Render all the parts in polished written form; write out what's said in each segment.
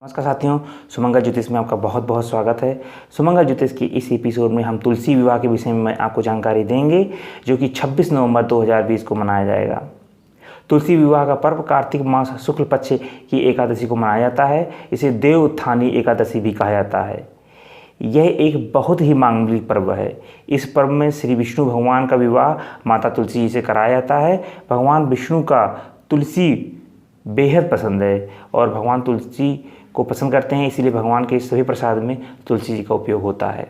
नमस्कार साथियों, सुमंगल ज्योतिष में आपका बहुत बहुत स्वागत है। सुमंगल ज्योतिष की इस एपिसोड में हम तुलसी विवाह के विषय में आपको जानकारी देंगे, जो कि 26 नवंबर 2020 को मनाया जाएगा। तुलसी विवाह का पर्व कार्तिक मास शुक्ल पक्ष की एकादशी को मनाया जाता है। इसे देव उत्थानी एकादशी भी कहा जाता है। यह एक बहुत ही मांगलिक पर्व है। इस पर्व में श्री विष्णु भगवान का विवाह माता तुलसी जी से कराया जाता है। भगवान विष्णु का तुलसी बेहद पसंद है और भगवान तुलसी को पसंद करते हैं, इसीलिए भगवान के सभी प्रसाद में तुलसी जी का उपयोग होता है।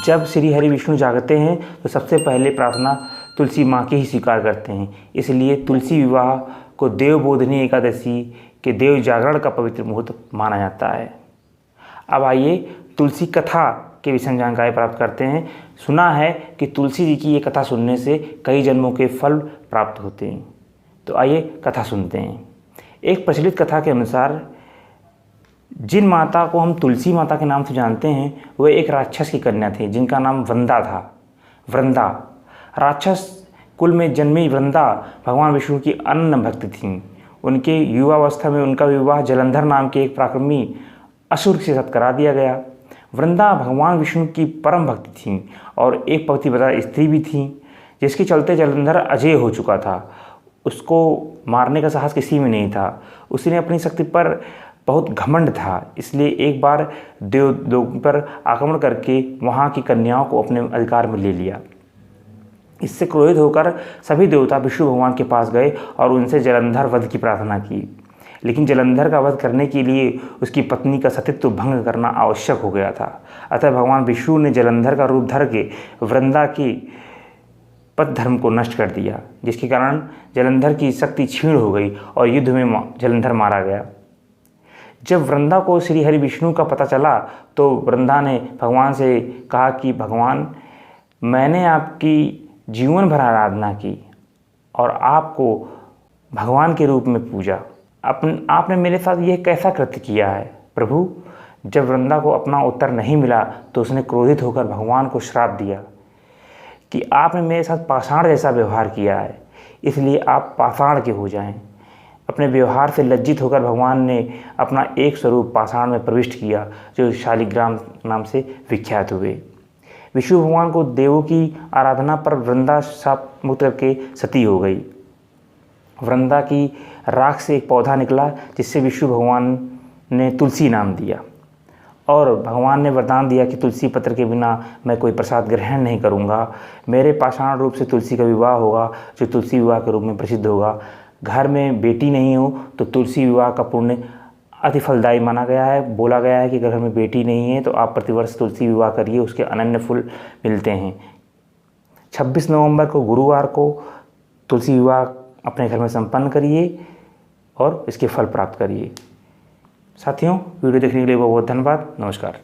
जब श्री हरि विष्णु जागते हैं तो सबसे पहले प्रार्थना तुलसी माँ की ही स्वीकार करते हैं, इसलिए तुलसी विवाह को देवबोधिनी एकादशी के देव जागरण का पवित्र मुहूर्त माना जाता है। अब आइए तुलसी कथा के विषय में जानकारी प्राप्त करते हैं। सुना है कि तुलसी जी की ये कथा सुनने से कई जन्मों के फल प्राप्त होते हैं, तो आइए कथा सुनते हैं। एक प्रचलित कथा के अनुसार जिन माता को हम तुलसी माता के नाम से जानते हैं, वह एक राक्षस की कन्या थी जिनका नाम वृंदा था। वृंदा राक्षस कुल में जन्मी वृंदा भगवान विष्णु की अनन्य भक्त थीं। उनके युवावस्था में उनका विवाह जलंधर नाम के एक पराक्रमी असुर के साथ करा दिया गया। वृंदा भगवान विष्णु की परम भक्त थीं और एक पतिव्रता स्त्री भी थीं, जिसके चलते जलंधर अजेय हो चुका था। उसको मारने का साहस किसी में नहीं था। उसने अपनी शक्ति पर बहुत घमंड था, इसलिए एक बार देवलोक पर आक्रमण करके वहाँ की कन्याओं को अपने अधिकार में ले लिया। इससे क्रोधित होकर सभी देवता विष्णु भगवान के पास गए और उनसे जलंधर वध की प्रार्थना की। लेकिन जलंधर का वध करने के लिए उसकी पत्नी का सतीत्व भंग करना आवश्यक हो गया था। अतः भगवान विष्णु ने जलंधर का रूप धर के वृंदा की पद धर्म को नष्ट कर दिया, जिसके कारण जलंधर की शक्ति क्षीण हो गई और युद्ध में जलंधर मारा गया। जब वृंदा को श्री हरि विष्णु का पता चला तो वृंदा ने भगवान से कहा कि भगवान, मैंने आपकी जीवन भर आराधना की और आपको भगवान के रूप में पूजा, आपने मेरे साथ यह कैसा कृत्य किया है प्रभु। जब वृंदा को अपना उत्तर नहीं मिला तो उसने क्रोधित होकर भगवान को श्राप दिया कि आपने मेरे साथ पाषाण जैसा व्यवहार किया है, इसलिए आप पाषाण के हो जाएं। अपने व्यवहार से लज्जित होकर भगवान ने अपना एक स्वरूप पाषाण में प्रविष्ट किया, जो शालिग्राम नाम से विख्यात हुए। विष्णु भगवान को देवों की आराधना पर वृंदा शाप मुक्त करके सती हो गई। वृंदा की राख से एक पौधा निकला, जिससे विष्णु भगवान ने तुलसी नाम दिया और भगवान ने वरदान दिया कि तुलसी पत्र के बिना मैं कोई प्रसाद ग्रहण नहीं करूँगा। मेरे पाषाण रूप से तुलसी का विवाह होगा, जो तुलसी विवाह के रूप में प्रसिद्ध होगा। घर में बेटी नहीं हो तो तुलसी विवाह का पुण्य अति फलदायी माना गया है। बोला गया है कि अगर घर में बेटी नहीं है तो आप प्रतिवर्ष तुलसी विवाह करिए, उसके अनन्य फल मिलते हैं। 26 नवंबर को गुरुवार को तुलसी विवाह अपने घर में संपन्न करिए और इसके फल प्राप्त करिए। साथियों, वीडियो देखने के लिए बहुत बहुत धन्यवाद। नमस्कार।